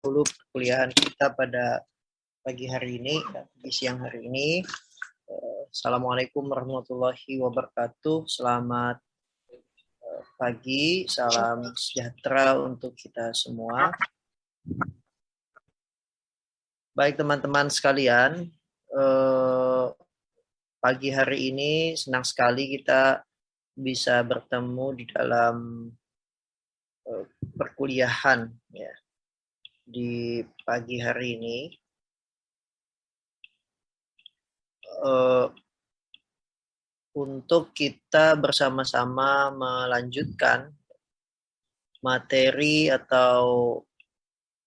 dulu perkuliahan kita pada pagi hari ini, di siang hari ini. Assalamualaikum warahmatullahi wabarakatuh. Selamat pagi, salam sejahtera untuk kita semua. Baik teman-teman sekalian, pagi hari ini senang sekali kita bisa bertemu di dalam perkuliahan ya di pagi hari ini. Untuk kita bersama-sama melanjutkan materi atau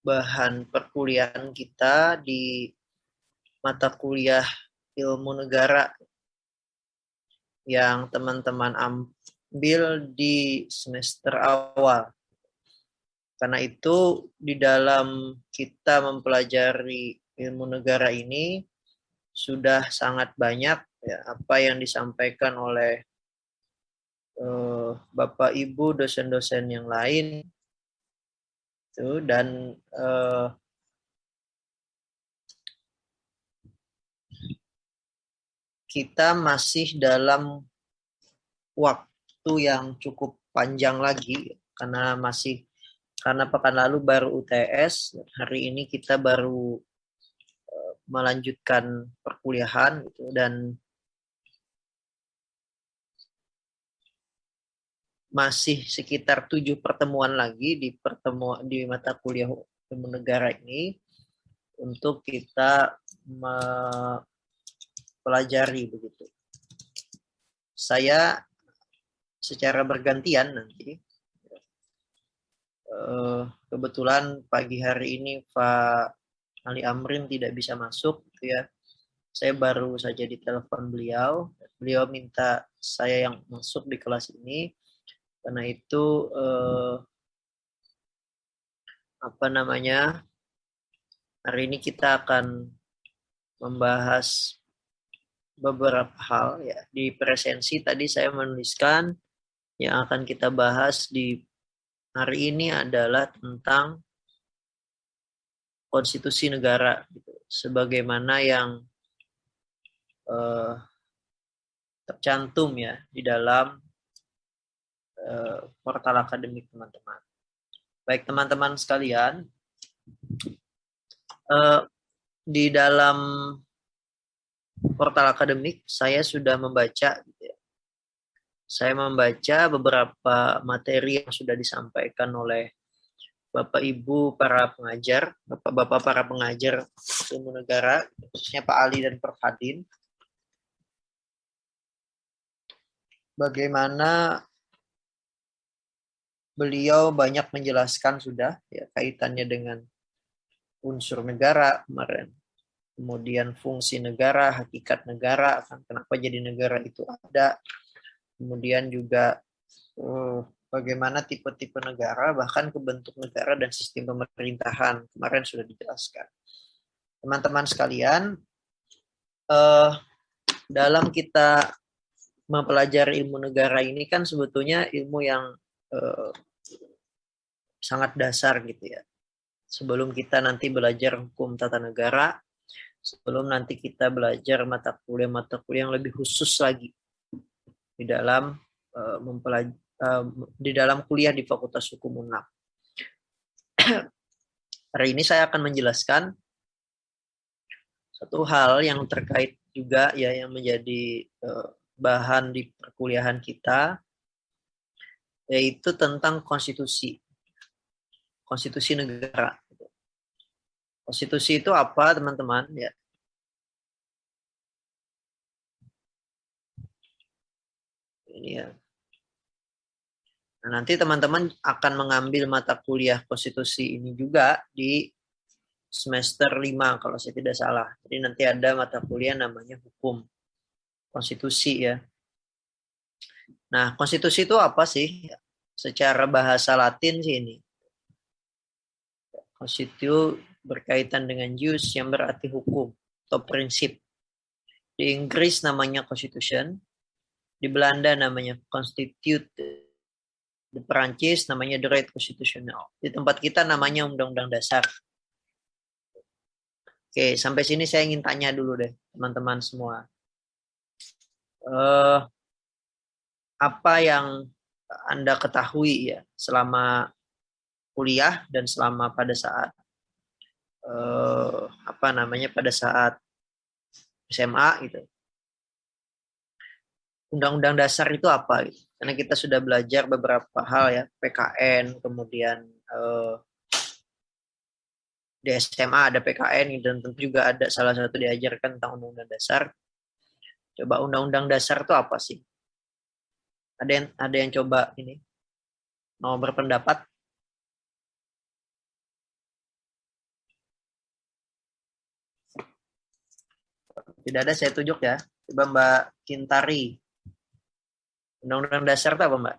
bahan perkuliahan kita di mata kuliah ilmu negara yang teman-teman ambil di semester awal. Karena itu di dalam kita mempelajari ilmu negara ini sudah sangat banyak ya, apa yang disampaikan oleh Bapak Ibu dosen-dosen yang lain itu, dan kita masih dalam waktu yang cukup panjang lagi karena pekan lalu baru UTS, hari ini kita baru melanjutkan perkuliahan gitu, dan masih sekitar 7 pertemuan lagi di mata kuliah ilmu negara ini untuk kita mempelajari begitu. Saya secara bergantian nanti. Kebetulan pagi hari ini Pak Ali Amrin tidak bisa masuk gitu ya. Saya baru saja ditelepon beliau. Beliau minta saya yang masuk di kelas ini. Karena itu hari ini kita akan membahas beberapa hal ya. Di presensi tadi saya menuliskan yang akan kita bahas di hari ini adalah tentang konstitusi negara gitu, sebagaimana yang tercantum ya di dalam portal akademik teman-teman. Baik teman-teman sekalian, di dalam portal akademik saya sudah membaca gitu ya. Saya membaca beberapa materi yang sudah disampaikan oleh Bapak Ibu para pengajar, Bapak-bapak para pengajar ilmu negara, khususnya Pak Ali dan Prof. Hadin. Bagaimana beliau banyak menjelaskan sudah ya, kaitannya dengan unsur negara kemarin, kemudian fungsi negara, hakikat negara, kenapa jadi negara itu ada, kemudian juga bagaimana tipe-tipe negara, bahkan kebentuk negara dan sistem pemerintahan kemarin sudah dijelaskan. Teman-teman sekalian, dalam kita mempelajari ilmu negara ini kan sebetulnya ilmu yang sangat dasar gitu ya. Sebelum kita nanti belajar hukum tata negara, sebelum nanti kita belajar mata kuliah yang lebih khusus lagi di dalam di dalam kuliah di Fakultas Hukum UNAM. Hari ini saya akan menjelaskan satu hal yang terkait juga ya, yang menjadi bahan di perkuliahan kita, yaitu tentang konstitusi negara. Konstitusi itu apa teman-teman ya? Ini ya. Nah, nanti teman-teman akan mengambil mata kuliah konstitusi ini juga di semester 5 kalau saya tidak salah. Jadi nanti ada mata kuliah namanya hukum konstitusi ya. Nah, konstitusi itu apa sih? Secara bahasa Latin sih ini. Konstitu berkaitan dengan jus yang berarti hukum atau prinsip. Di Inggris namanya constitution, di Belanda namanya constitute, di Perancis namanya droit constitutionnel. Di tempat kita namanya undang-undang dasar. Oke, sampai sini saya ingin tanya dulu deh, teman-teman semua. Eh, apa yang Anda ketahui ya selama kuliah dan selama pada saat pada saat SMA gitu. Undang-undang dasar itu apa gitu. Karena kita sudah belajar beberapa hal ya, PKN, kemudian di SMA ada PKN dan tentu juga ada salah satu diajarkan tentang undang-undang dasar. Coba undang-undang dasar itu apa sih? Ada yang coba ini mau berpendapat? Tidak ada, saya tunjuk ya. Coba Mbak Kintari. Undang-undang dasar itu apa, Mbak?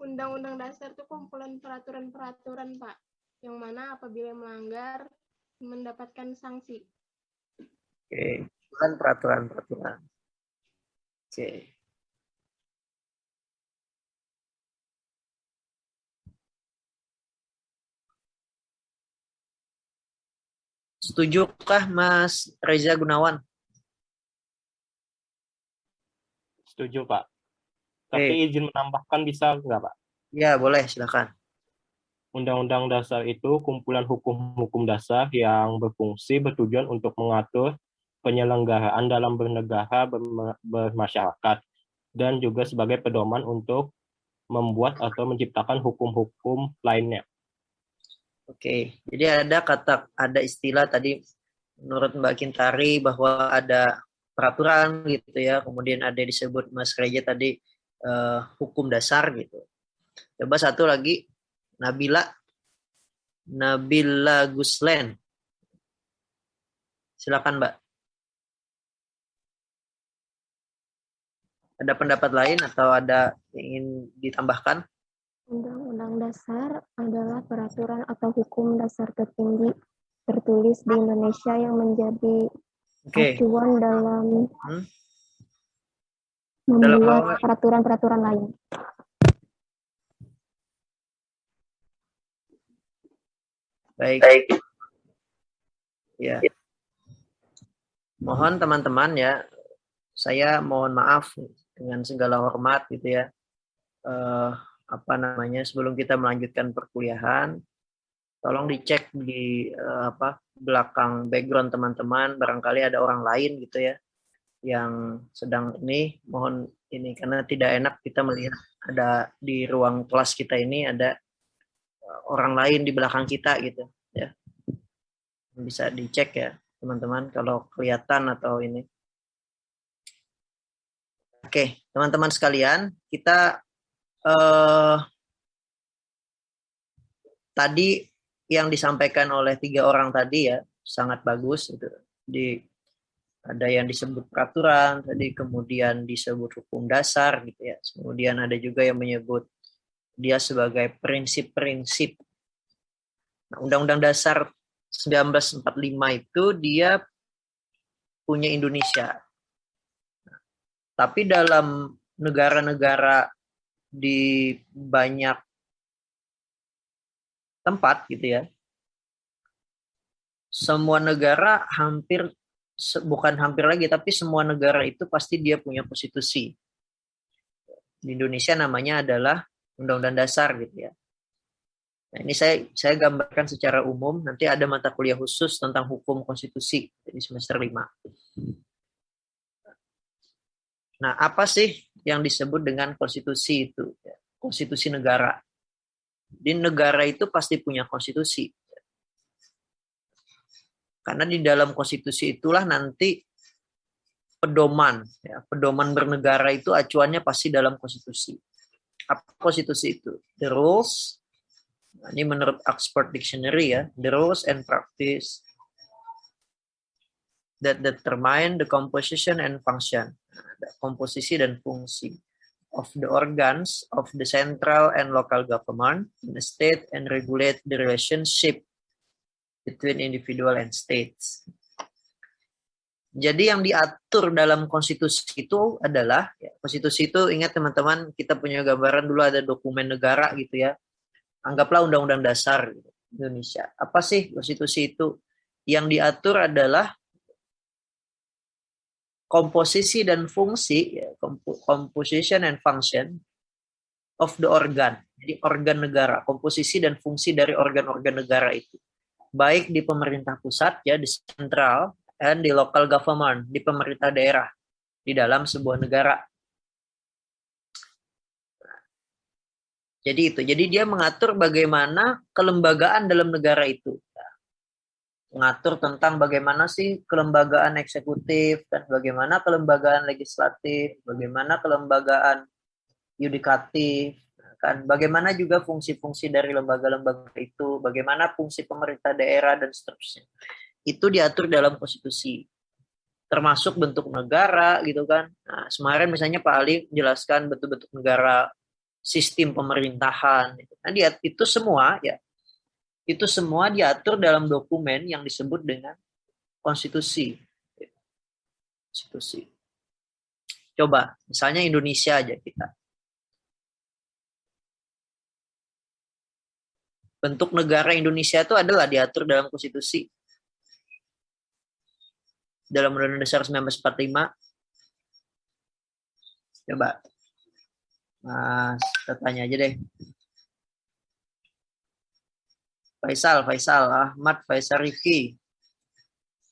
Undang-undang dasar itu kumpulan peraturan-peraturan, Pak. Yang mana apabila melanggar mendapatkan sanksi. Oke, kumpulan peraturan-peraturan. Oke. Setujukah Mas Reza Gunawan? Setuju, Pak. Tapi izin menambahkan bisa nggak, Pak? Ya, boleh, silakan. Undang-undang dasar itu kumpulan hukum-hukum dasar yang bertujuan untuk mengatur penyelenggaraan dalam bernegara, bermasyarakat, dan juga sebagai pedoman untuk membuat atau menciptakan hukum-hukum lainnya. Oke, jadi ada istilah tadi menurut Mbak Kintari bahwa ada peraturan gitu ya, kemudian ada disebut Mas Reja tadi hukum dasar gitu. Coba satu lagi, Nabila Guslen. Silakan Mbak. Ada pendapat lain atau ada yang ingin ditambahkan? Undang-undang dasar adalah peraturan atau hukum dasar tertinggi tertulis di Indonesia yang menjadi acuan dalam membuat peraturan-peraturan lain. Baik. Ya. Mohon teman-teman ya, saya mohon maaf dengan segala hormat gitu ya. Sebelum kita melanjutkan perkuliahan, tolong dicek di belakang background teman-teman, barangkali ada orang lain gitu ya yang sedang ini, mohon ini karena tidak enak kita melihat ada di ruang kelas kita ini ada orang lain di belakang kita gitu ya. Bisa dicek ya teman-teman kalau kelihatan atau ini. Oke, teman-teman sekalian, kita tadi yang disampaikan oleh 3 orang tadi ya sangat bagus itu. Ada yang disebut peraturan tadi, kemudian disebut hukum dasar gitu ya. Kemudian ada juga yang menyebut dia sebagai prinsip-prinsip. Nah, Undang-Undang Dasar 1945 itu dia punya Indonesia. Tapi dalam negara-negara di banyak tempat gitu ya, semua negara bukan hampir lagi, tapi semua negara itu pasti dia punya konstitusi. Di Indonesia namanya adalah Undang-Undang Dasar gitu ya. Nah, ini saya gambarkan secara umum, nanti ada mata kuliah khusus tentang hukum konstitusi di semester 5. Nah, apa sih yang disebut dengan konstitusi itu? Konstitusi negara. Di negara itu pasti punya konstitusi. Karena di dalam konstitusi itulah nanti pedoman bernegara itu acuannya pasti dalam konstitusi. Apa konstitusi itu? The rules, ini menurut Oxford Dictionary ya, the rules and practice that determine the composition and function, komposisi dan fungsi of the organs of the central and local government in the state and regulate the relationship between individual and states. Jadi yang diatur dalam konstitusi itu adalah, konstitusi itu ingat teman-teman, kita punya gambaran dulu ada dokumen negara gitu ya. Anggaplah undang-undang dasar Indonesia. Apa sih konstitusi itu? yang diatur adalah komposisi dan fungsi, ya, composition and function of the organ. Jadi organ negara, komposisi dan fungsi dari organ-organ negara itu. Baik di pemerintah pusat, ya, di sentral, dan di local government, di pemerintah daerah, di dalam sebuah negara. Jadi itu. Jadi dia mengatur bagaimana kelembagaan dalam negara itu. Mengatur tentang bagaimana sih kelembagaan eksekutif, dan bagaimana kelembagaan legislatif, bagaimana kelembagaan yudikatif, kan, bagaimana juga fungsi-fungsi dari lembaga-lembaga itu, bagaimana fungsi pemerintah daerah dan seterusnya. Itu diatur dalam konstitusi. Termasuk bentuk negara gitu kan. Nah, kemarin misalnya Pak Ali menjelaskan bentuk-bentuk negara, sistem pemerintahan. Nah, itu semua ya. Itu semua diatur dalam dokumen yang disebut dengan konstitusi. Konstitusi. Coba, misalnya Indonesia aja kita. Bentuk negara Indonesia itu adalah diatur dalam konstitusi. Dalam Undang-Undang Dasar 1945. Coba. Mas, kita tanya aja deh. Faisal, Ahmad, Faisal Rifki.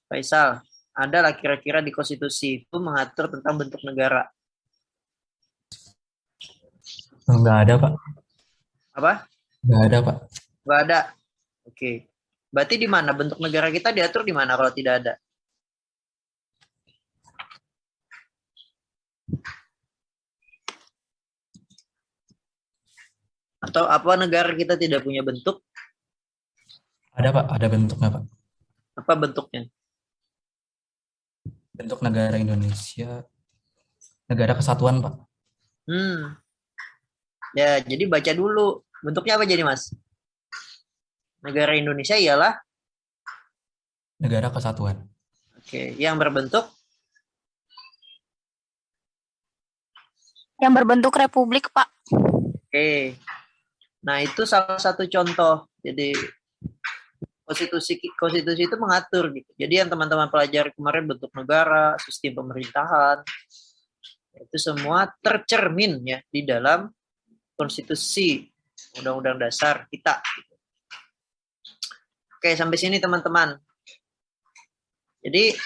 Faisal, adalah kira-kira di konstitusi itu mengatur tentang bentuk negara? Enggak ada, Pak. Apa? Enggak ada, Pak. Enggak ada. Oke. Berarti di mana bentuk negara kita diatur di mana kalau tidak ada? Atau apa negara kita tidak punya bentuk? Ada, Pak. Ada bentuknya, Pak. Apa bentuknya? Bentuk negara Indonesia, negara kesatuan, Pak. Ya, jadi baca dulu. Bentuknya apa jadi, Mas? Negara Indonesia ialah? Negara kesatuan. Oke, yang berbentuk? Yang berbentuk republik, Pak. Oke. Nah, itu salah satu contoh. Jadi konstitusi itu mengatur gitu. Jadi yang teman-teman pelajari kemarin bentuk negara, sistem pemerintahan, itu semua tercermin ya di dalam konstitusi Undang-Undang Dasar kita. Oke, sampai sini teman-teman. Jadi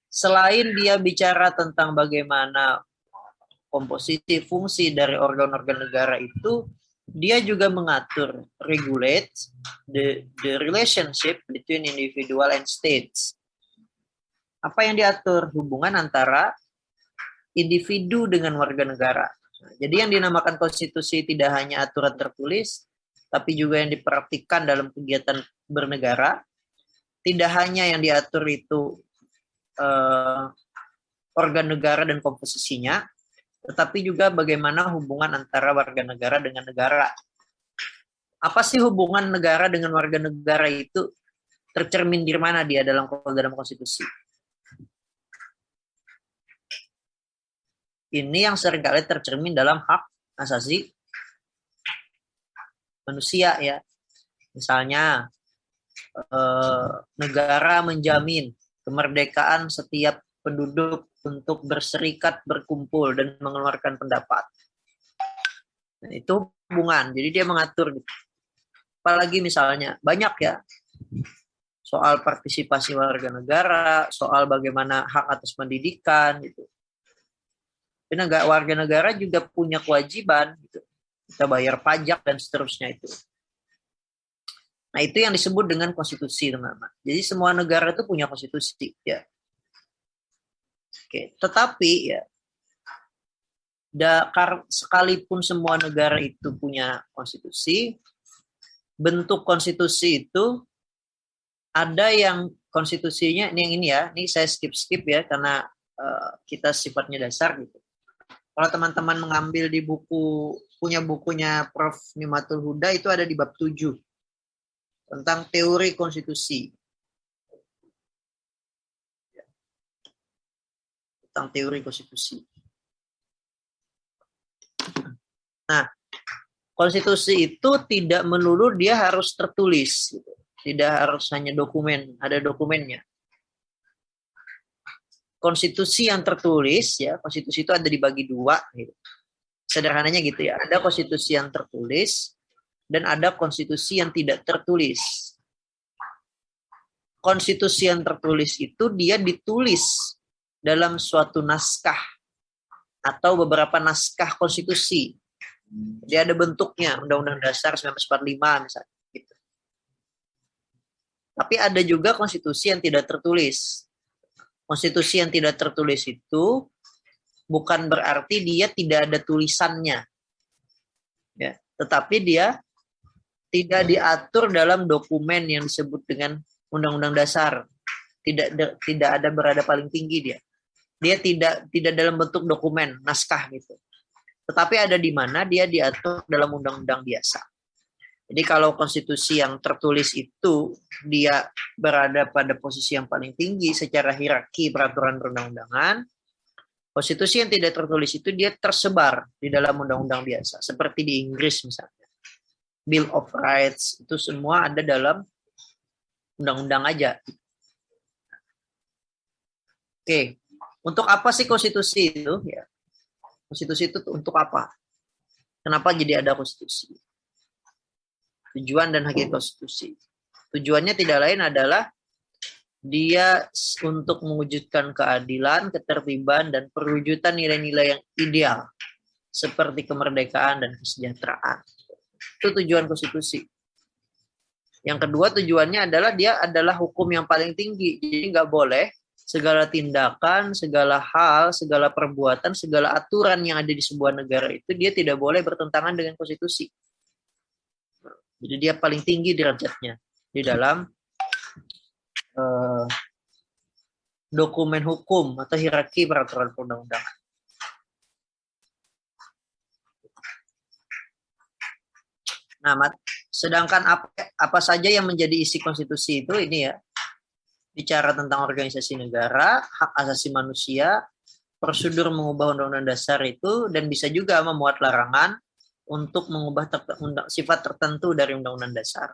selain dia bicara tentang bagaimana komposisi fungsi dari organ-organ negara itu, dia juga mengatur, regulate the relationship between individual and states. Apa yang diatur? Hubungan antara individu dengan warga negara. Nah, jadi yang dinamakan konstitusi tidak hanya aturan tertulis, tapi juga yang dipraktikkan dalam kegiatan bernegara. Tidak hanya yang diatur itu organ negara dan komposisinya, tetapi juga bagaimana hubungan antara warga negara dengan negara. Apa sih hubungan negara dengan warga negara itu tercermin di mana dia dalam konstitusi? Ini yang seringkali tercermin dalam hak asasi manusia ya. Misalnya negara menjamin kemerdekaan setiap penduduk untuk berserikat, berkumpul, dan mengeluarkan pendapat. Nah, itu hubungan. Jadi dia mengatur. Apalagi misalnya, banyak ya, soal partisipasi warga negara, soal bagaimana hak atas pendidikan, gitu. Warga negara juga punya kewajiban, gitu. Kita bayar pajak, dan seterusnya itu. Nah, itu yang disebut dengan konstitusi, teman-teman. Jadi semua negara itu punya konstitusi, ya. Oke, tetapi ya, sekalipun semua negara itu punya konstitusi, bentuk konstitusi itu ada yang konstitusinya ini yang ini ya, ini saya skip ya karena kita sifatnya dasar gitu. Kalau teman-teman mengambil di punya bukunya Prof. Nimatul Huda itu ada di bab 7 tentang teori konstitusi. Tentang teori konstitusi. Nah, konstitusi itu tidak melulu dia harus tertulis. Gitu. Tidak harus hanya dokumen, ada dokumennya. Konstitusi yang tertulis, ya, konstitusi itu ada dibagi dua, gitu. Sederhananya gitu ya. Ada konstitusi yang tertulis dan ada konstitusi yang tidak tertulis. Konstitusi yang tertulis itu dia ditulis dalam suatu naskah atau beberapa naskah konstitusi. Dia ada bentuknya, Undang-Undang Dasar 1945 misalnya. Gitu. Tapi ada juga konstitusi yang tidak tertulis. Konstitusi yang tidak tertulis itu bukan berarti dia tidak ada tulisannya. Ya, tetapi dia tidak diatur dalam dokumen yang disebut dengan Undang-Undang Dasar. Tidak ada berada paling tinggi dia. Dia tidak dalam bentuk dokumen, naskah gitu. Tetapi ada di mana dia diatur dalam undang-undang biasa. Jadi kalau konstitusi yang tertulis itu dia berada pada posisi yang paling tinggi secara hierarki peraturan perundang-undangan, konstitusi yang tidak tertulis itu dia tersebar di dalam undang-undang biasa. Seperti di Inggris misalnya. Bill of Rights itu semua ada dalam undang-undang aja. Oke. Untuk apa sih konstitusi itu? Ya. Konstitusi itu untuk apa? Kenapa jadi ada konstitusi? Tujuan dan hakikat konstitusi. Tujuannya tidak lain adalah dia untuk mewujudkan keadilan, ketertiban, dan perwujudan nilai-nilai yang ideal. Seperti kemerdekaan dan kesejahteraan. Itu tujuan konstitusi. Yang kedua tujuannya adalah dia adalah hukum yang paling tinggi. Jadi nggak boleh segala tindakan, segala hal, segala perbuatan, segala aturan yang ada di sebuah negara itu dia tidak boleh bertentangan dengan konstitusi. Jadi dia paling tinggi derajatnya di dalam dokumen hukum atau hierarki peraturan perundang-undangan. Nah, sedangkan apa saja yang menjadi isi konstitusi itu ini ya, bicara tentang organisasi negara, hak asasi manusia, prosedur mengubah undang-undang dasar itu, dan bisa juga memuat larangan untuk mengubah sifat tertentu dari undang-undang dasar.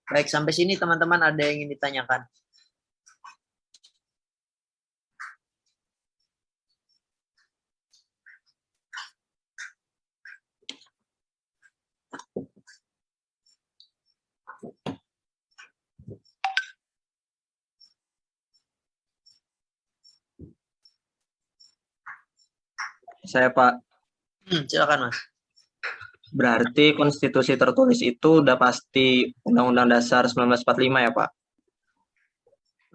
Baik, sampai sini teman-teman ada yang ingin ditanyakan? Saya Pak. Silakan Mas. Berarti konstitusi tertulis itu udah pasti Undang-Undang Dasar 1945 ya Pak?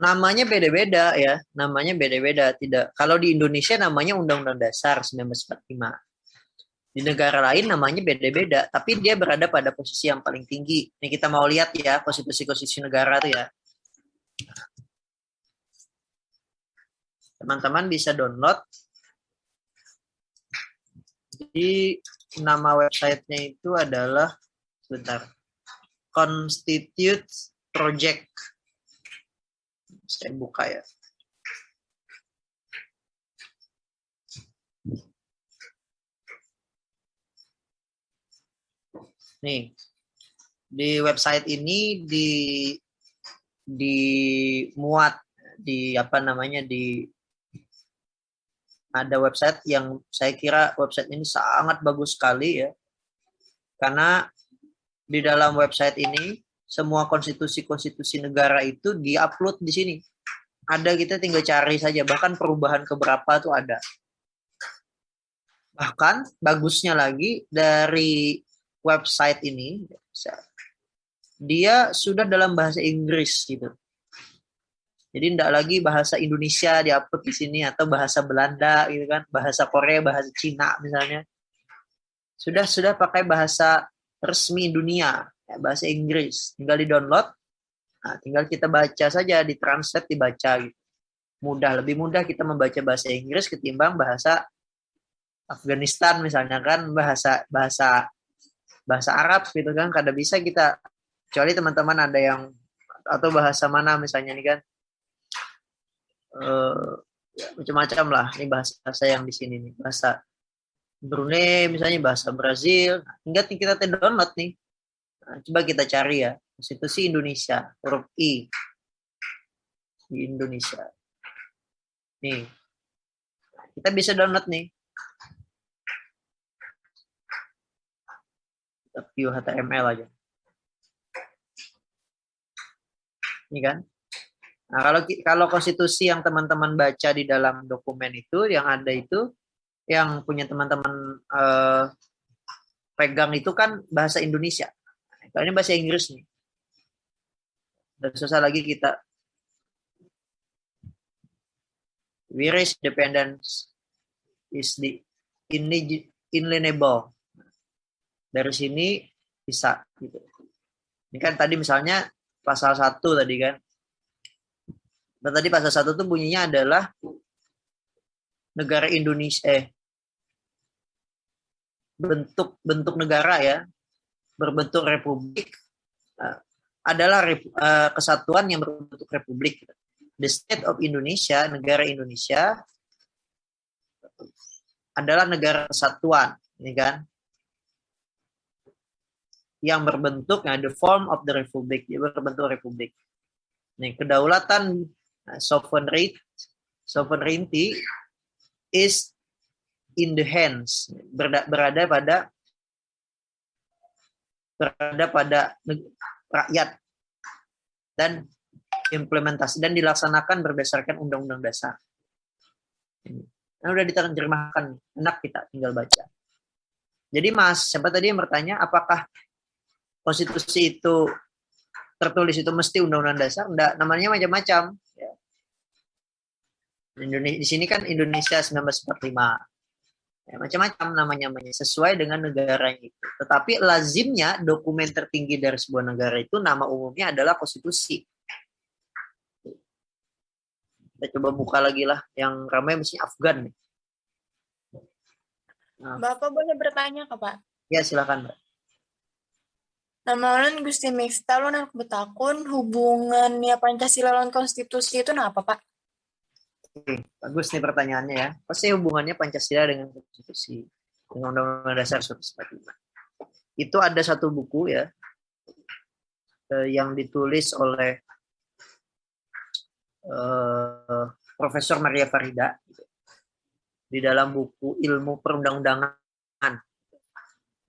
Namanya beda-beda ya, namanya beda-beda. Tidak, kalau di Indonesia namanya Undang-Undang Dasar 1945. Di negara lain namanya beda-beda, tapi dia berada pada posisi yang paling tinggi. Ini kita mau lihat ya konstitusi-konstitusi negara tuh ya. Teman-teman bisa download. Jadi nama websitenya itu adalah Constitute Project. Saya buka ya. Nih, di website ini dimuat di ada website yang saya kira website ini sangat bagus sekali ya. Karena di dalam website ini semua konstitusi-konstitusi negara itu di-upload di sini. Ada, kita tinggal cari saja, bahkan perubahan keberapa tuh ada. Bahkan bagusnya lagi dari website ini dia sudah dalam bahasa Inggris gitu. Jadi tidak lagi bahasa Indonesia di-upload di sini atau bahasa Belanda gitu kan, bahasa Korea, bahasa Cina misalnya. Sudah pakai bahasa resmi dunia, ya, bahasa Inggris. Tinggal di-download. Nah, tinggal kita baca saja, di-translate, dibaca gitu. Lebih mudah kita membaca bahasa Inggris ketimbang bahasa Afghanistan misalnya kan, bahasa Arab gitu kan, kada bisa kita, kecuali teman-teman ada yang, atau bahasa mana misalnya nih kan, ya, macam-macam lah. Ini bahasa yang di sini nih, bahasa Brunei misalnya bahasa Brazil. Nah, tinggal kita download nih. Nah, coba kita cari ya, konstitusi Indonesia, huruf I di Indonesia. Nih, kita bisa download nih. Kita view HTML aja. Ini kan. Nah, kalau konstitusi yang teman-teman baca di dalam dokumen itu, yang ada itu, yang punya teman-teman pegang itu kan bahasa Indonesia. Kalau ini bahasa Inggris nih. Dan susah lagi kita. Irish dependence is the inalienable. Dari sini bisa gitu. Ini kan tadi misalnya pasal 1 tadi kan. Dan tadi pasal 1 tuh bunyinya adalah negara Indonesia bentuk negara ya, berbentuk republik adalah kesatuan yang berbentuk republik. The state of Indonesia, negara Indonesia adalah negara kesatuan, ini kan? Yang berbentuk the form of the republic, dia berbentuk republik. Nih, kedaulatan sovereignty is in the hands, berada pada rakyat dan implementasi dan dilaksanakan berdasarkan undang-undang dasar. Nah, udah diterjemahkan, enak kita tinggal baca. Jadi Mas, siapa tadi yang bertanya apakah konstitusi itu tertulis itu mesti undang-undang dasar? Enggak, namanya macam-macam. Ya. Di sini kan Indonesia 1945. Ya, macam-macam namanya sesuai dengan negaranya itu. Tetapi lazimnya dokumen tertinggi dari sebuah negara itu nama umumnya adalah konstitusi. Kita coba buka lagi lah, yang ramai mesti Afgan nih. Nah. Bapak boleh bertanya ke Pak? Ya silakan Mbak. Nama ulun Gusti Miftah ulun aku betakun hubungannya Pancasila lawan konstitusi itu apa Pak? Oke, bagus nih pertanyaannya ya. Apa sih hubungannya Pancasila dengan konstitusi, dengan Undang-Undang Dasar 1945? Itu ada satu buku ya yang ditulis oleh Profesor Maria Farida di dalam buku Ilmu Perundang-undangan.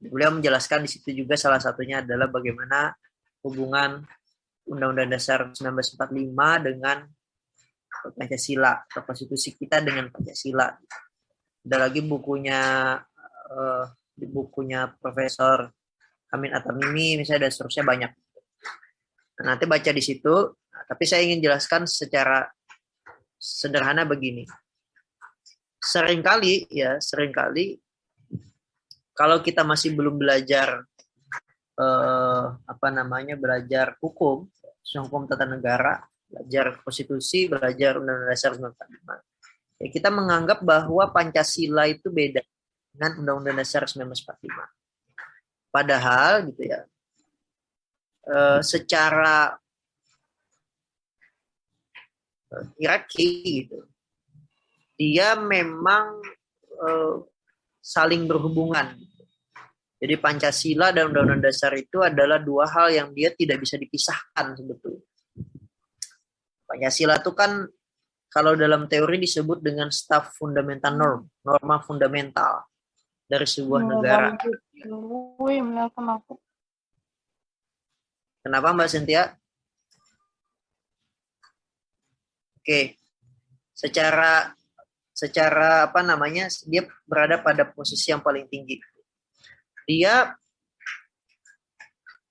Beliau menjelaskan di situ juga salah satunya adalah bagaimana hubungan Undang-Undang Dasar 1945 dengan Pancasila atau konstitusi kita dengan Pancasila. Ada lagi bukunya Profesor Amin At-Tamimi misalnya, dan seterusnya banyak. Nah, nanti baca di situ. Nah, tapi saya ingin jelaskan secara sederhana begini. Seringkali kalau kita masih belum belajar belajar hukum tata negara, belajar konstitusi, belajar Undang-Undang Dasar 1945. Ya, kita menganggap bahwa Pancasila itu beda dengan Undang-Undang Dasar 1945. Padahal gitu ya, secara hierarki gitu, dia memang saling berhubungan. Jadi Pancasila dan Undang-Undang Dasar itu adalah dua hal yang dia tidak bisa dipisahkan sebetulnya. Pancasila itu kan kalau dalam teori disebut dengan staff fundamental norma fundamental dari sebuah negara. Kenapa Mbak Cynthia? Oke. Secara dia berada pada posisi yang paling tinggi. Dia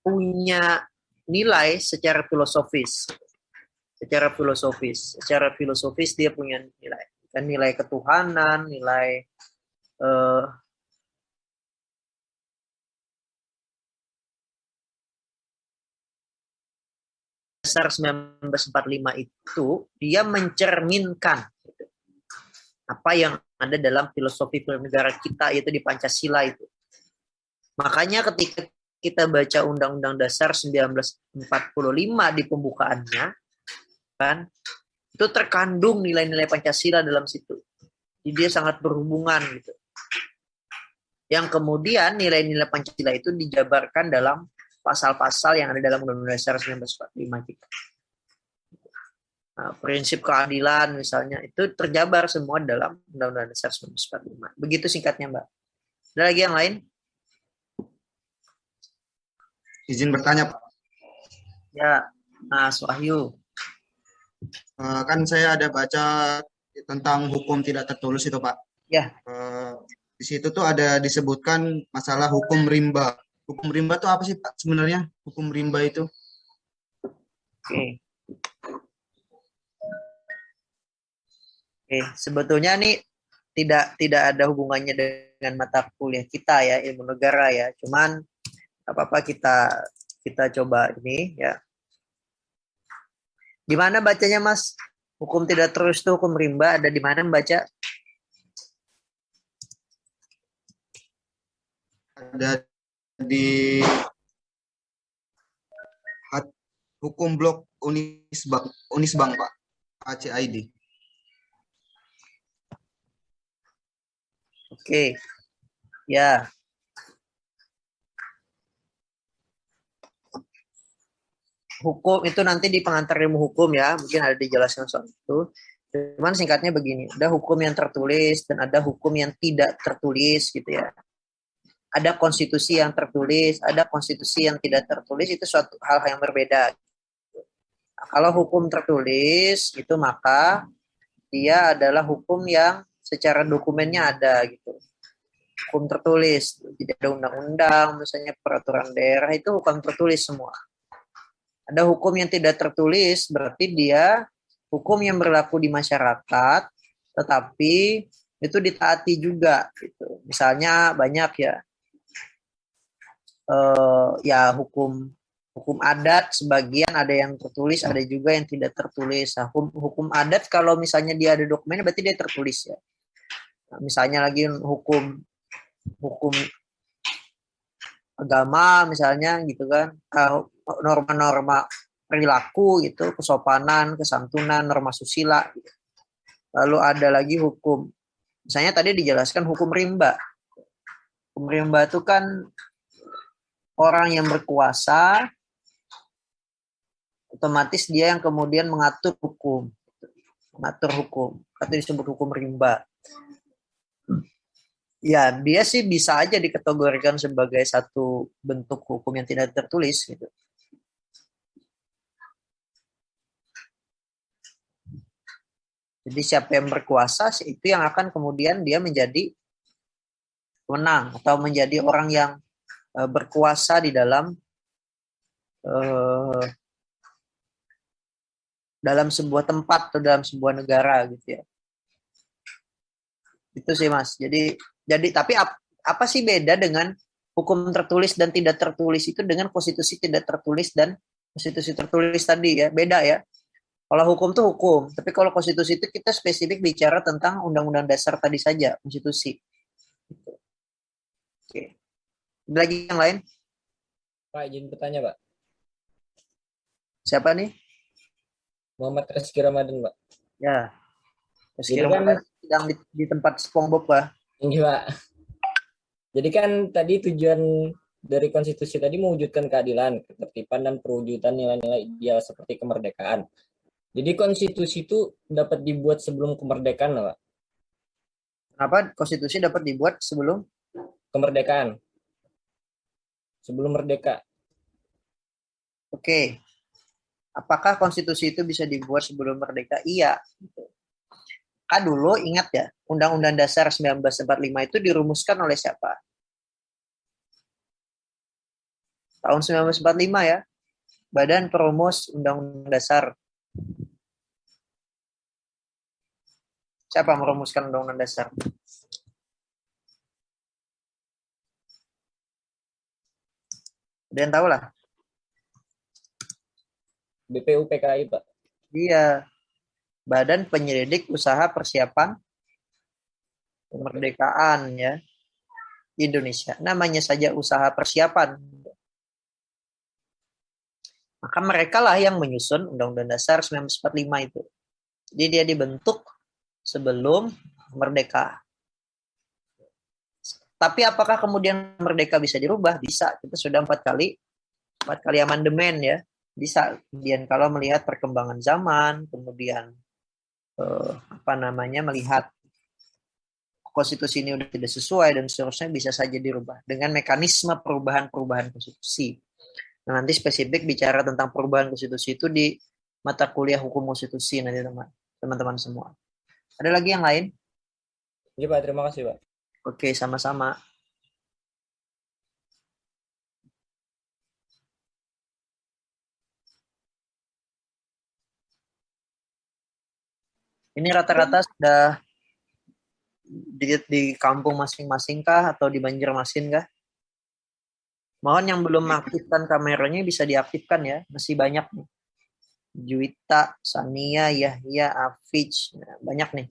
punya nilai secara filosofis. Secara filosofis dia punya nilai. Dan nilai ketuhanan, nilai Dasar 1945 itu dia mencerminkan apa yang ada dalam filosofi negara kita, yaitu di Pancasila itu. Makanya ketika kita baca Undang-Undang Dasar 1945 di pembukaannya, kan, itu terkandung nilai-nilai Pancasila dalam situ. Jadi dia sangat berhubungan gitu. yang kemudian nilai-nilai Pancasila itu dijabarkan dalam pasal-pasal yang ada dalam Undang-Undang Dasar 1945 kita. Nah, prinsip keadilan misalnya itu terjabar semua dalam Undang-Undang Dasar 1945. Begitu singkatnya, Mbak. Ada lagi yang lain? Izin bertanya, Pak. Ya, Mas Wahyu. Kan saya ada baca tentang hukum tidak tertulis itu, Pak. Ya. Di situ tuh ada disebutkan masalah hukum rimba. Hukum rimba itu apa sih, Pak, sebenarnya? Hukum rimba itu? Oke. Oke, sebetulnya nih tidak ada hubungannya dengan mata kuliah kita ya, ilmu negara ya. Cuman apa-apa kita coba ini ya. Di mana bacanya, Mas? Hukum tidak terus itu hukum rimba ada di mana membaca? Ada di hukum blok Unisbank, Pak. ACID. Oke. Ya. Hukum itu nanti di pengantar ilmu hukum ya, mungkin ada dijelaskan soal itu. Cuman singkatnya begini, ada hukum yang tertulis dan ada hukum yang tidak tertulis gitu ya. Ada konstitusi yang tertulis, ada konstitusi yang tidak tertulis, itu suatu hal yang berbeda. Nah, kalau hukum tertulis itu maka dia adalah hukum yang secara dokumennya ada gitu. Hukum tertulis, tidak ada undang-undang, misalnya peraturan daerah itu hukum tertulis semua. Ada hukum yang tidak tertulis, berarti dia hukum yang berlaku di masyarakat, tetapi itu ditaati juga. Gitu. Misalnya banyak ya hukum adat sebagian ada yang tertulis, ada juga yang tidak tertulis. Nah, hukum adat kalau misalnya dia ada dokumennya, berarti dia tertulis ya. Nah, misalnya lagi hukum agama misalnya gitu kan. Norma-norma perilaku gitu, kesopanan, kesantunan, norma susila gitu. Lalu ada lagi hukum, misalnya tadi dijelaskan hukum rimba. Hukum rimba itu kan orang yang berkuasa, otomatis dia yang kemudian mengatur hukum. Itu disebut hukum rimba. Ya, dia sih bisa aja dikategorikan sebagai satu bentuk hukum yang tidak tertulis gitu. Jadi siapa yang berkuasa itu yang akan kemudian dia menjadi pemenang atau menjadi orang yang berkuasa di dalam sebuah tempat atau dalam sebuah negara gitu ya. Itu sih Mas. Jadi tapi apa sih beda dengan hukum tertulis dan tidak tertulis itu dengan konstitusi tidak tertulis dan konstitusi tertulis tadi ya? Beda ya. Kalau hukum tuh hukum, tapi kalau konstitusi itu kita spesifik bicara tentang undang-undang dasar tadi saja, konstitusi. Oke. Ada lagi yang lain? Pak, izin bertanya, Pak. Siapa nih? Muhammad Rizky Ramadan, Pak. Ya. Rizky Ramadan sedang di tempat SpongeBob, Pak. Ini, Pak. Jadi kan tadi tujuan dari konstitusi tadi mewujudkan keadilan, ketertiban, dan perwujudan nilai-nilai ideal seperti kemerdekaan. Jadi konstitusi itu dapat dibuat sebelum kemerdekaan, Pak. Kenapa konstitusi dapat dibuat sebelum kemerdekaan? Sebelum merdeka. Oke. Apakah konstitusi itu bisa dibuat sebelum merdeka? Iya. Kan dulu ingat ya, Undang-Undang Dasar 1945 itu dirumuskan oleh siapa? Tahun 1945 ya. Badan Perumus Undang-Undang Dasar. Siapa merumuskan Undang-Undang Dasar? Ada yang tahu lah. BPUPKI, Pak. Iya. Badan Penyelidik Usaha Persiapan Kemerdekaan ya. Indonesia. Namanya saja usaha persiapan. Maka mereka lah yang menyusun Undang-Undang Dasar 1945 itu. Jadi dia dibentuk sebelum merdeka. Tapi apakah kemudian merdeka bisa dirubah? Bisa. Kita sudah 4 kali amandemen ya. Bisa. Kemudian kalau melihat perkembangan zaman, kemudian melihat konstitusi ini udah tidak sesuai dan seterusnya, bisa saja dirubah dengan mekanisme perubahan konstitusi. Nah, nanti spesifik bicara tentang perubahan konstitusi itu di mata kuliah hukum konstitusi nanti teman-teman semua. Ada lagi yang lain? Iya Pak, terima kasih Pak. Oke, sama-sama. Ini rata-rata sudah di kampung masing-masing kah atau di Banjarmasin kah? Mohon yang belum mengaktifkan kameranya bisa diaktifkan ya, masih banyak nih. Juwita, Sania, Yahya, Afij, banyak nih.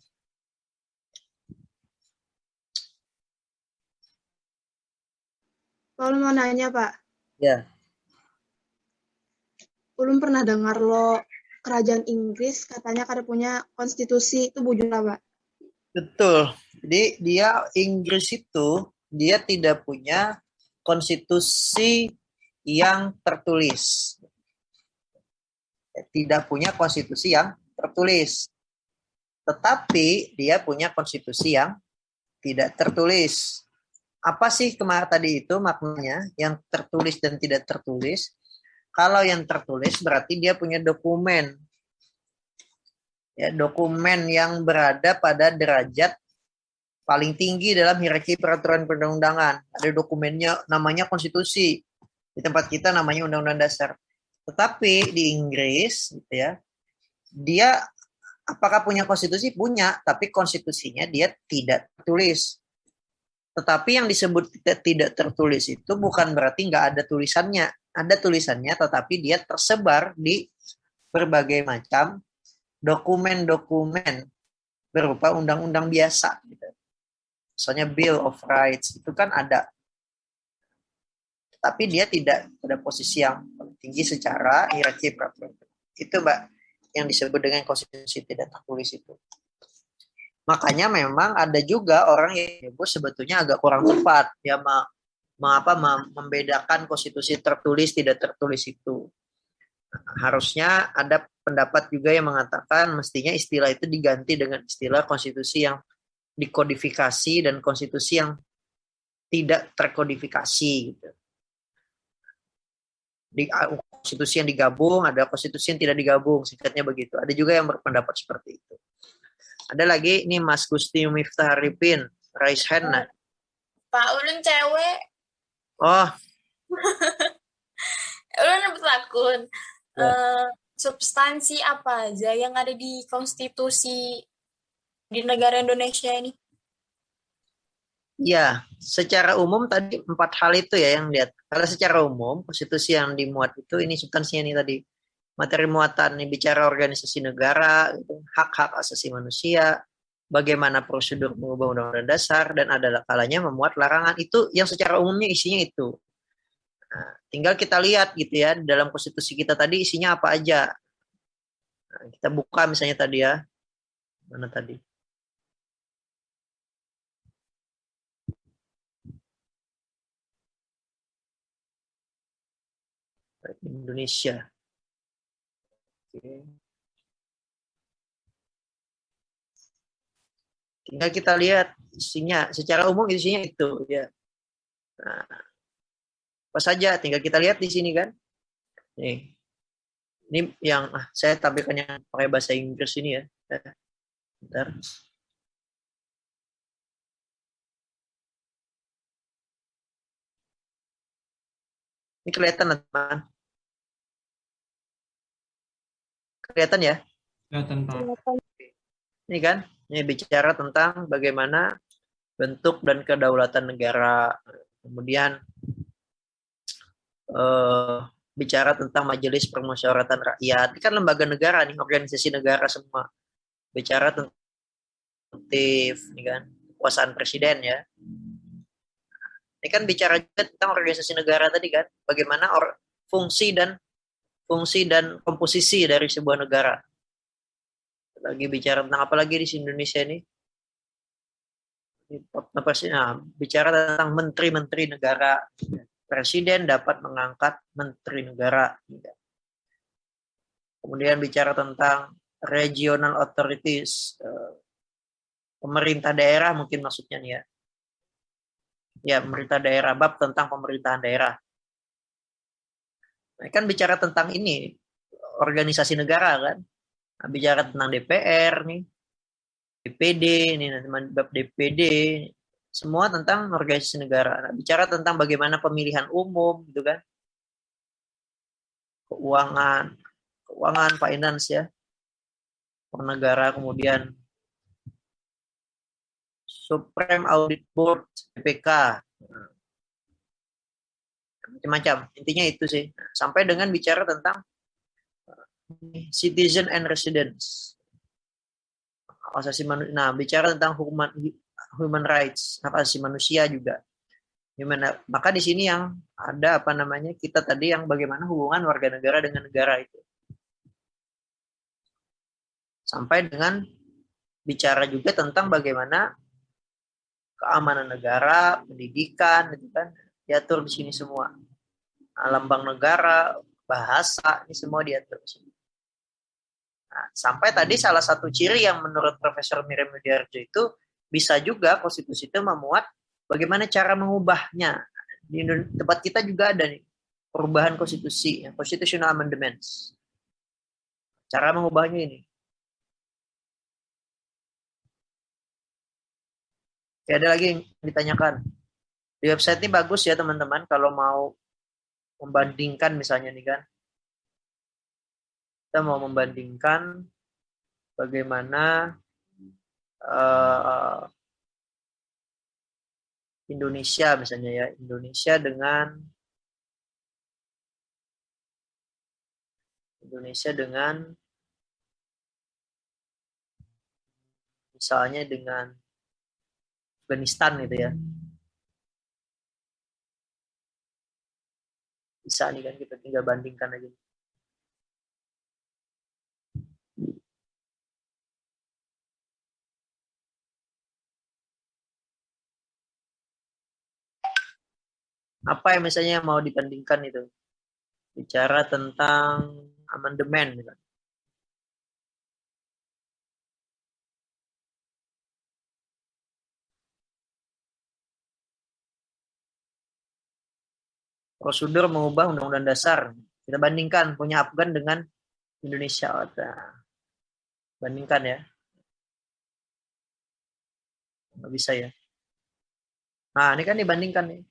Kalau mau nanya Pak, Ya, belum pernah dengar lo kerajaan Inggris katanya kada punya konstitusi, itu bujur Pak? betul. Jadi Inggris itu dia tidak punya konstitusi yang tertulis. Tidak punya konstitusi yang tertulis. Tetapi dia punya konstitusi yang tidak tertulis. Apa sih kemarin tadi itu maknanya yang tertulis dan tidak tertulis? Kalau yang tertulis berarti dia punya dokumen. Ya, dokumen yang berada pada derajat paling tinggi dalam hierarki peraturan perundang-undangan. Ada dokumennya namanya konstitusi. Di tempat kita namanya undang-undang dasar. Tetapi di Inggris gitu ya, dia apakah punya konstitusi? Punya, tapi konstitusinya dia tidak tertulis. Tetapi yang disebut tidak tertulis itu bukan berarti nggak ada tulisannya. Ada tulisannya, tetapi dia tersebar di berbagai macam dokumen-dokumen berupa undang-undang biasa. Gitu. Misalnya Bill of Rights, itu kan ada. Tapi dia tidak pada posisi yang tinggi secara hierarki peraturan. Itu Mbak, yang disebut dengan konstitusi tidak tertulis itu. Makanya memang ada juga orang yang menyebut sebetulnya agak kurang tepat ya membedakan konstitusi tertulis tidak tertulis itu. Harusnya ada pendapat juga yang mengatakan mestinya istilah itu diganti dengan istilah konstitusi yang dikodifikasi dan konstitusi yang tidak terkodifikasi gitu. Di konstitusi yang digabung, ada konstitusi yang tidak digabung, singkatnya begitu. Ada juga yang berpendapat seperti itu. Ada lagi, ini Mas Gusti Miftah Arifin, raise hand nah. Pak Ulun cewek. Oh. Ulun bertakun. Substansi apa aja yang ada di konstitusi di negara Indonesia ini? Ya, secara umum tadi 4 hal itu ya yang lihat. Kalau secara umum, konstitusi yang dimuat itu ini substansinya nih tadi. Materi muatan ini bicara organisasi negara, hak-hak asasi manusia, bagaimana prosedur mengubah undang-undang dasar, dan ada kalanya memuat larangan. Itu yang secara umumnya isinya itu. Nah, tinggal kita lihat gitu ya, dalam konstitusi kita tadi isinya apa aja. Nah, kita buka misalnya tadi ya. Mana tadi? Indonesia. Oke. Tinggal kita lihat isinya, secara umum isinya itu ya. Nah, apa saja tinggal kita lihat di sini kan. Nih. Ini yang saya tampilkan yang pakai bahasa Inggris ini ya. Bentar. Ini kelihatan teman. Kelihatan ya? Kelihatan Pak. Ini kan, ini bicara tentang bagaimana bentuk dan kedaulatan negara. Kemudian bicara tentang Majelis Permusyawaratan Rakyat. Ini kan lembaga negara nih, organisasi negara semua. Bicara tentang ini kan, kekuasaan presiden ya. Ini kan bicara juga tentang organisasi negara tadi kan, bagaimana fungsi dan komposisi dari sebuah negara. Lagi bicara tentang apa lagi di Indonesia ini? Nah, bicara tentang menteri-menteri negara. Presiden dapat mengangkat menteri negara. Kemudian bicara tentang regional authorities, pemerintah daerah mungkin maksudnya nih ya. Ya, pemerintah daerah, bab tentang pemerintahan daerah. Nah, kan bicara tentang ini, organisasi negara kan. Nah, bicara tentang DPR nih, DPD, ini bab DPD, semua tentang organisasi negara. Nah, bicara tentang bagaimana pemilihan umum gitu kan. Keuangan, finance ya. Negara, kemudian Supreme Audit Board, BPK. Macam-macam. Intinya itu sih. Sampai dengan bicara tentang citizen and residents. Asasi manusia. Nah, bicara tentang human rights, hak asasi manusia juga. Gimana? Maka di sini yang ada apa namanya? Kita tadi yang bagaimana hubungan warga negara dengan negara itu. Sampai dengan bicara juga tentang bagaimana keamanan negara, pendidikan, gitu kan, diatur di sini semua. Nah, lambang negara, bahasa, ini semua diatur di sini. Nah, sampai tadi salah satu ciri yang menurut Profesor Miriam Widiarjo itu bisa juga konstitusi itu memuat bagaimana cara mengubahnya. Di tempat kita juga ada nih perubahan konstitusi, constitutional amendments. Cara mengubahnya ini. Oke, ada lagi yang ditanyakan. Di website ini bagus ya teman-teman kalau mau membandingkan misalnya nih kan. Kita mau membandingkan bagaimana Indonesia misalnya ya. Indonesia dengan misalnya dengan Afghanistan gitu ya. Bisa nih kan kita tinggal bandingkan aja. Apa yang misalnya mau dibandingkan itu? Bicara tentang amandemen gitu. Prosedur mengubah undang-undang dasar. Kita bandingkan punya Afgan dengan Indonesia. Bandingkan ya. Nggak bisa ya. Nah, ini kan dibandingkan nih.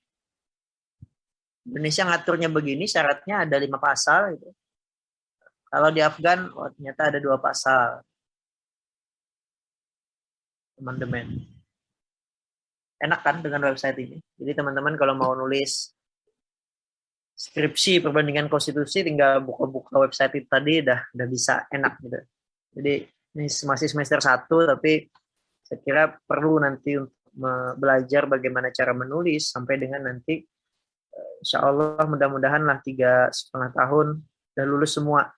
Indonesia ngaturnya begini, syaratnya ada 5 pasal. Gitu. Kalau di Afgan, ternyata ada 2 pasal. Amandemen. Enak kan dengan website ini? Jadi teman-teman kalau mau nulis skripsi perbandingan konstitusi tinggal buka-buka website itu tadi udah bisa enak gitu. Jadi ini masih semester 1 tapi saya kira perlu nanti untuk belajar bagaimana cara menulis sampai dengan nanti insya Allah mudah-mudahan lah 3,5 tahun udah lulus semua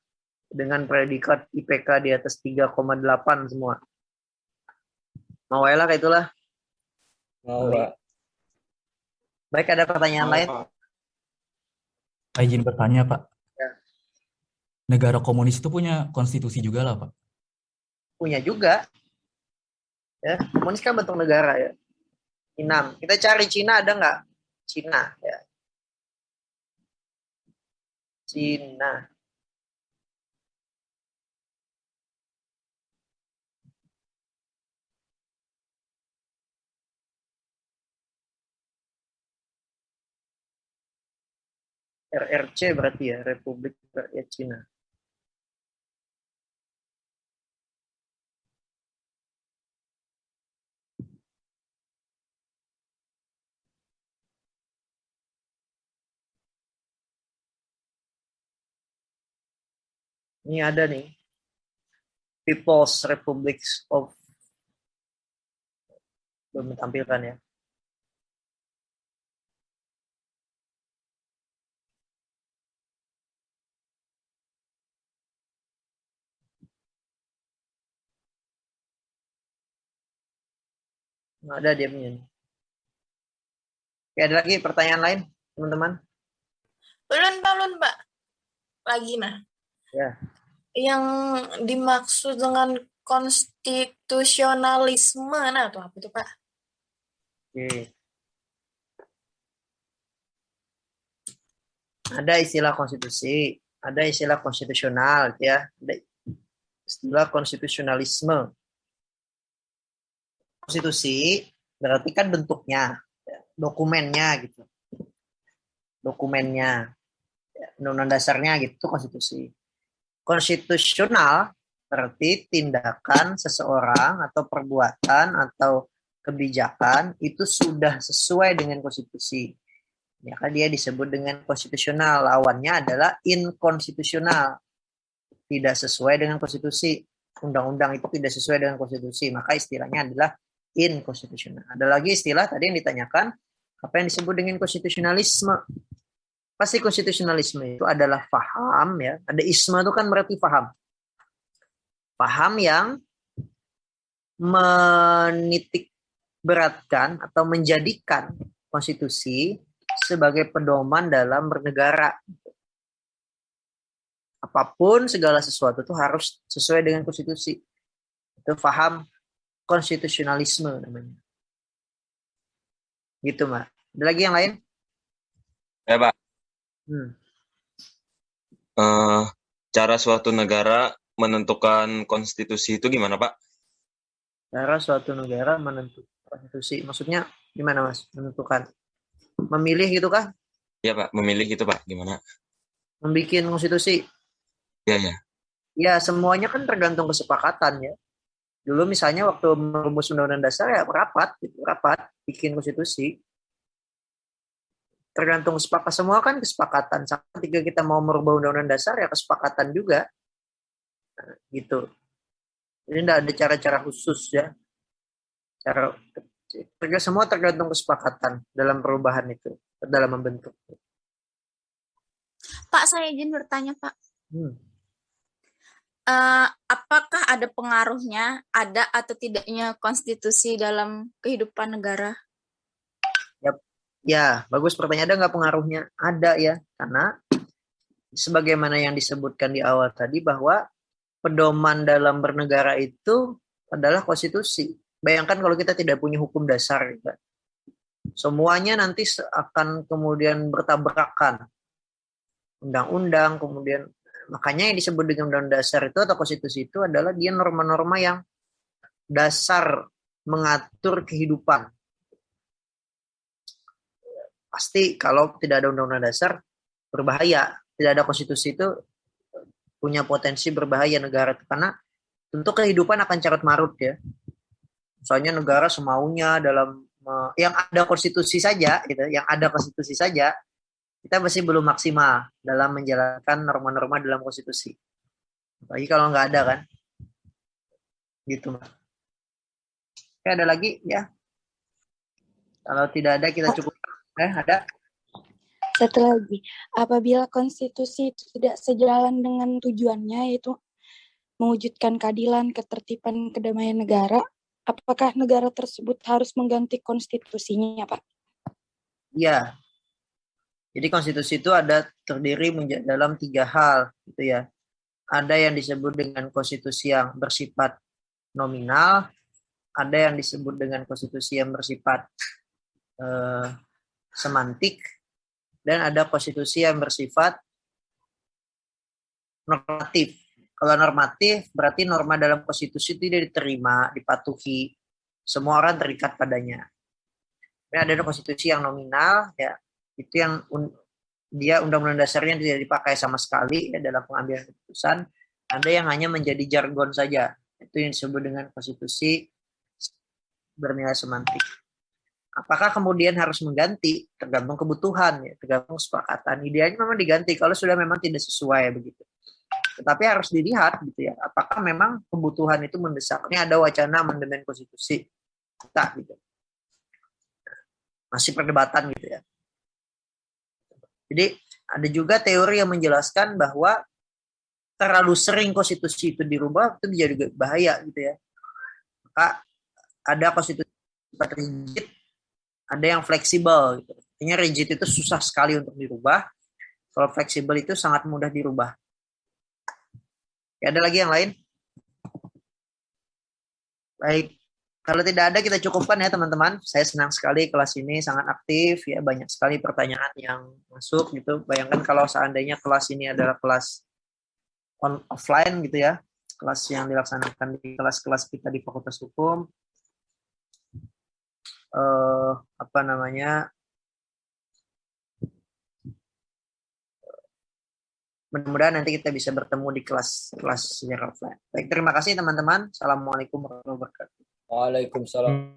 dengan predikat IPK di atas 3,8 semua. Mau lah kayak itulah. Mau, Pak. Baik, ada pertanyaan lain? Izin bertanya, Pak. Ya. Negara komunis itu punya konstitusi juga lah, Pak? Punya juga. Ya, komunis kan bentuk negara ya. Cina. Kita cari Cina ada nggak? Cina ya. Cina. RRC berarti ya, Republik Rakyat Cina. Ini ada nih, People's Republic of, belum ditampilkan ya. Nggak ada dia punya. Oke, ada lagi pertanyaan lain, teman-teman? Ulun, Pak. Lagi nah. Ya. Yang dimaksud dengan konstitusionalisme, nah itu apa itu, Pak? Oke. Ada istilah konstitusi, ada istilah konstitusional, ya. Ada istilah konstitusionalisme. Konstitusi berarti kan bentuknya, dokumennya gitu. Dokumennya, undang-undang dasarnya gitu, konstitusi. Konstitusional berarti tindakan seseorang atau perbuatan atau kebijakan itu sudah sesuai dengan konstitusi. Ya kan dia disebut dengan konstitusional. Lawannya adalah inkonstitusional. Tidak sesuai dengan konstitusi. Undang-undang itu tidak sesuai dengan konstitusi. Maka istilahnya adalah inkonstitusional. Ada lagi istilah tadi yang ditanyakan, apa yang disebut dengan konstitusionalisme. Pasti konstitusionalisme itu adalah paham, ya. Ada isma itu kan berarti paham. Paham yang menitik beratkan atau menjadikan konstitusi sebagai pedoman dalam bernegara. Apapun segala sesuatu itu harus sesuai dengan konstitusi. Itu paham konstitusionalisme namanya. Gitu, Mbak. Ada lagi yang lain? Ya, Pak. Cara suatu negara menentukan konstitusi itu gimana, Pak? Cara suatu negara menentukan konstitusi. Maksudnya gimana, Mas? Menentukan. Memilih gitu kah? Iya, Pak. Memilih itu, Pak. Gimana? Membikin konstitusi. Iya, ya. Ya, semuanya kan tergantung kesepakatan, ya. Dulu misalnya waktu merumus undang-undang dasar, ya rapat, bikin konstitusi. Tergantung kesepakatan. Semua kan kesepakatan. Ketika kita mau merubah undang-undang dasar, ya kesepakatan juga. Nah, gitu. Jadi tidak ada cara-cara khusus, ya. Semua tergantung kesepakatan dalam perubahan itu, dalam membentuk. Pak, saya izin bertanya, Pak. Apakah ada pengaruhnya, ada atau tidaknya konstitusi dalam kehidupan negara? Ya, bagus pertanyaan. Ada nggak pengaruhnya? Ada ya, karena sebagaimana yang disebutkan di awal tadi bahwa pedoman dalam bernegara itu adalah konstitusi. Bayangkan kalau kita tidak punya hukum dasar, gitu. Semuanya nanti akan kemudian bertabrakan. Undang-undang, kemudian makanya yang disebut dengan undang-undang dasar itu atau konstitusi itu adalah dia norma-norma yang dasar mengatur kehidupan. Pasti kalau tidak ada undang-undang dasar berbahaya. Tidak ada konstitusi itu punya potensi berbahaya negara itu, karena tentu kehidupan akan carut marut, ya. Misalnya negara semaunya dalam yang ada konstitusi saja, gitu, yang ada konstitusi saja, kita masih belum maksimal dalam menjalankan norma-norma dalam konstitusi. Apalagi kalau nggak ada, kan? Gitu, Mas. Oke, ada lagi, ya? Kalau tidak ada, kita cukup. Ada? Satu lagi, apabila konstitusi itu tidak sejalan dengan tujuannya, yaitu mewujudkan keadilan, ketertiban, kedamaian negara, apakah negara tersebut harus mengganti konstitusinya, Pak? Iya. Jadi konstitusi itu terdiri dalam 3 hal, gitu ya. Ada yang disebut dengan konstitusi yang bersifat nominal, ada yang disebut dengan konstitusi yang bersifat semantik, dan ada konstitusi yang bersifat normatif. Kalau normatif berarti norma dalam konstitusi itu tidak diterima, dipatuhi, semua orang terikat padanya. Dan ada konstitusi yang nominal, ya, itu yang dia undang-undang dasarnya tidak dipakai sama sekali, ya, dalam pengambilan keputusan. Ada yang hanya menjadi jargon saja, itu yang disebut dengan konstitusi bernilai semantik. Apakah kemudian harus mengganti? Tergantung kebutuhan, ya, tergantung kesepakatan. Idealnya memang diganti kalau sudah memang tidak sesuai begitu. Tetapi harus dilihat, gitu ya, apakah memang kebutuhan itu mendesak. Ini ada wacana amandemen konstitusi kita, gitu. Masih perdebatan, gitu ya. Jadi ada juga teori yang menjelaskan bahwa terlalu sering konstitusi itu dirubah itu bisa juga bahaya, gitu ya. Maka ada konstitusi bersifat rigid, ada yang fleksibel gitu. Artinya rigid itu susah sekali untuk dirubah. Kalau fleksibel itu sangat mudah dirubah. Ya, ada lagi yang lain? Baik. Kalau tidak ada kita cukupkan ya teman-teman. Saya senang sekali kelas ini sangat aktif ya, banyak sekali pertanyaan yang masuk gitu. Bayangkan kalau seandainya kelas ini adalah kelas offline gitu ya, kelas yang dilaksanakan di kelas-kelas kita di Fakultas Hukum. Mudah-mudahan nanti kita bisa bertemu di kelas secara offline. Baik, terima kasih teman-teman. Assalamualaikum warahmatullahi wabarakatuh. Waalaikumsalam.